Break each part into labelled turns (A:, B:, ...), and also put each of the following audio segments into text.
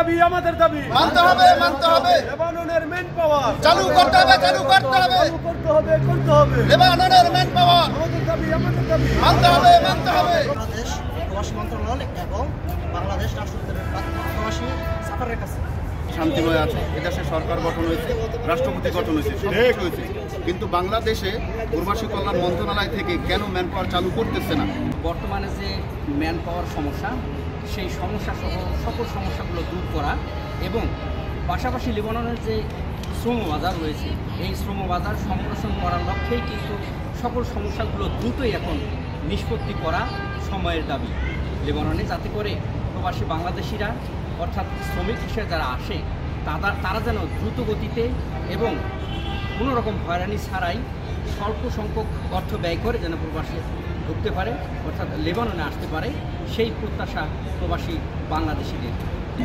A: দাবি আমাদের দাবি
B: মানতে হবে
A: লেবাননের ম্যান পাওয়ার
B: চালু করতে হবে লেবাননের ম্যান পাওয়ার
A: আমাদের দাবি
B: মানতে হবে
C: বাংলাদেশ প্রবাসী মন্ত্রণালয় এবং বাংলাদেশ রাষ্ট্রপতির প্রবাসী সাফারের কাছে
B: শান্তিময় আছে। এদেশে সরকার গঠন হয়েছে, রাষ্ট্রপতি গঠন হয়েছে, সব ঠিক হয়েছে, কিন্তু বাংলাদেশে প্রবাসী কল্যাণ মন্ত্রণালয় থেকে কেন ম্যান পাওয়ার চালু করতেছে না?
D: বর্তমানে যে ম্যান পাওয়ার সমস্যা, সেই সমস্যা সহ সকল সমস্যাগুলো দূর করা এবং পাশাপাশি লেবাননের যে শ্রম বাজার রয়েছে, এই শ্রম বাজার সম্প্রসারণ করার লক্ষ্যেই কিন্তু সকল সমস্যাগুলো দ্রুতই এখন নিষ্পত্তি করা সময়ের দাবি লেবাননে, যাতে করে প্রবাসী বাংলাদেশিরা অর্থাৎ শ্রমিক হিসেবে যারা আসে তারা যেন দ্রুত গতিতে এবং কোনো রকম হয়রানি ছাড়াই স্বল্প সংখ্যক অর্থ ব্যয় করে যেন প্রবাসী ঢুকতে পারে, অর্থাৎ লেবাননে আসতে পারে, সেই প্রত্যাশা প্রবাসী বাংলাদেশিদের।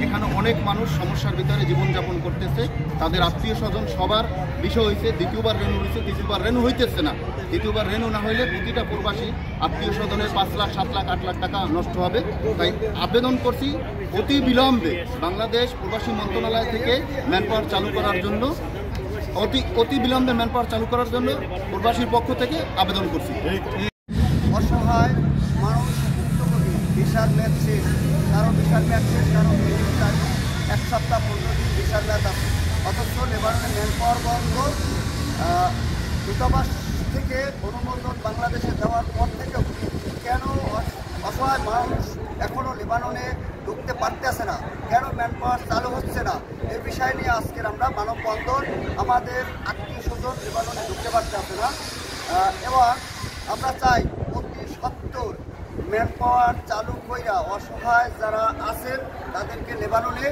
B: এখানে অনেক মানুষ সমস্যার ভিতরে জীবনযাপন করতেছে, তাদের আত্মীয় স্বজন সবার বিষয় হয়েছে, দ্বিতীয়বার রেনু হয়েছে, তৃতীয়বার রেনু হইতেছে না। দ্বিতীয়বার রেনু না হইলে প্রতিটা প্রবাসী আত্মীয় স্বজনের 5 লাখ 7 লাখ 8 লাখ টাকা নষ্ট হবে। তাই আবেদন করছি অতি বিলম্বে বাংলাদেশ প্রবাসী মন্ত্রণালয় থেকে ম্যান পাওয়ার চালু করার জন্য, অতি বিলম্বে ম্যান পাওয়ার চালু করার জন্য প্রবাসীর পক্ষ থেকে আবেদন করছি।
C: অসহায় মানুষ ভুক্তভোগী, ভিসার মেয়াদ শেষ, কারো ভিসার মেয়াদ শেষ, কারো 1 সপ্তাহ 15 দিন ভিসার মেয়াদ আছে, অথচ লেবাননের ম্যান পাওয়ার বন্ধ। দূতাবাস থেকে অনুমোদন বাংলাদেশে দেওয়ার পর থেকেও কেন অসহায় মানুষ এখনও লেবাননে ঢুকতে পারতেছে না, কেন ম্যান পাওয়ার চালু হচ্ছে না, এই বিষয় নিয়ে আজকের আমরা মানববন্ধন। আমাদের আত্মীয় স্বজন লেবাননে ঢুকতে পারতেছে না এবং আমরা চাই অতি সত্বর ম্যান পাওয়ার চালু কইরা অসহায় যারা আছেন তাদেরকে লেবাননে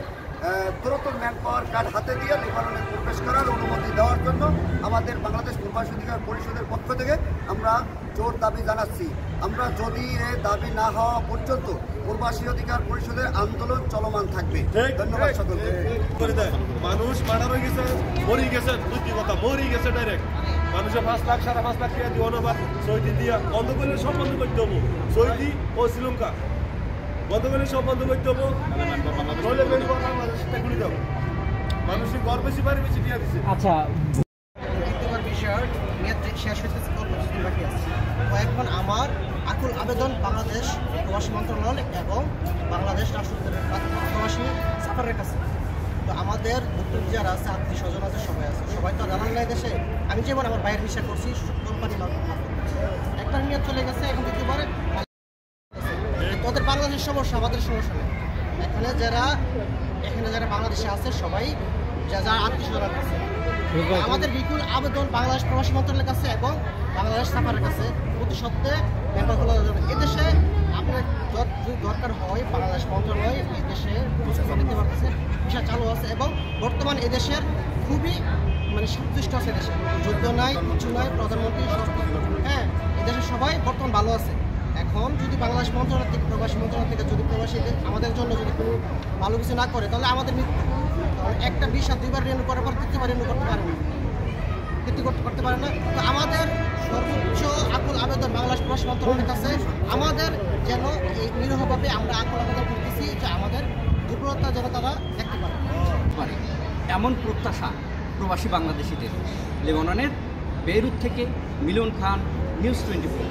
C: দ্রুত ম্যান পাওয়ার কার্ড হাতে দিয়ে লেবাননে প্রবেশ করার অনুমতি দেওয়ার জন্য আমাদের বাংলাদেশ প্রবাসী অধিকার পরিষদের পক্ষ থেকে আমরা জোর দাবি জানাচ্ছি। আমরা যদি এই দাবি না হওয়া পর্যন্ত প্রবাসী অধিকার পরিষদের আন্দোলন চলমান থাকবে। ধন্যবাদ সকলকে।
A: মানুষ মারা হয়ে গেছে, মরি গেছে, দুটি কথা মরি গেছে ডাইরেক্ট। মানুষের 5 লাখ 5.5 লাখ টাকা দিয়ে অনবার সৌদি দিয়া বন্ধ করলে সব বন্ধ করতে হবো, সৌদি ও শ্রীলঙ্কা বন্ধ করলে সব বন্ধ করতে হবো, নইলে বাংলাদেশ গুলি দেবো। মানুষের ঘর বেশি বাড়ি বেশি দিয়ে দিচ্ছে।
D: আচ্ছা,
C: দ্বিতীয়বার বিষয় মেয়াদ শেষ হতে বাকি আছে। তো এখন আমার আকুল আবেদন বাংলাদেশ প্রবাসী মন্ত্রণালয় এবং বাংলাদেশ রাষ্ট্রপতির প্রবাসী সাফারের কাছে। তো আমাদের ভুক্তভোগী যারা আছে, আত্মীয় স্বজন আছে, সবাই তো জানান নাই দেশে। আমি যেমন আমার বাইরের ভিসা করছি কোম্পানি একটা মেয়াদ চলে গেছে, এখন দ্বিতীয়বারে তোদের বাংলাদেশের সমস্যা, আমাদের সমস্যা নেই। এখানে যারা বাংলাদেশে আছে সবাই যারা আত্মীয় স্বজন আছে, আমাদের বিপুল আবেদন বাংলাদেশ প্রবাসী মন্ত্রণালয়ের কাছে এবং বাংলাদেশ সাফারের কাছে অতি সত্ত্বে ব্যাপারগুলো এদেশে আপনার যদি দরকার হয় বাংলাদেশ মন্ত্রণালয় এদেশে নিতে পারতেছে, ভিসা চালু আছে এবং বর্তমান এদেশের খুবই সন্তুষ্ট আছে। এদেশে যুদ্ধ নাই, কিছু নাই, প্রধানমন্ত্রী হ্যাঁ, এদেশে সবাই বর্তমান ভালো আছে। এখন যদি বাংলাদেশ মন্ত্রণালয় থেকে প্রবাসী মন্ত্রণালয় থেকে যদি প্রবাসীদের আমাদের জন্য যদি কোনো ভালো কিছু না করে, তাহলে আমাদের মৃত্যু। একটা ভিসা 2বার রিনিউ করার পর 3বার রিনিউ করতে পারে না, করতে পারে না। তো আমাদের সর্বোচ্চ আকুল আবেদন বাংলাদেশ প্রবাসী মন্ত্রণালয়ের কাছে, আমাদের যেন এই নিরীহভাবে আমরা আকুল আবেদন করতেছি যে আমাদের দুর্বলতা যেন তারা দেখতে পারে,
D: এমন প্রত্যাশা প্রবাসী বাংলাদেশিদের। লেবাননের বেইরুত থেকে মিলন খান, নিউজ 24।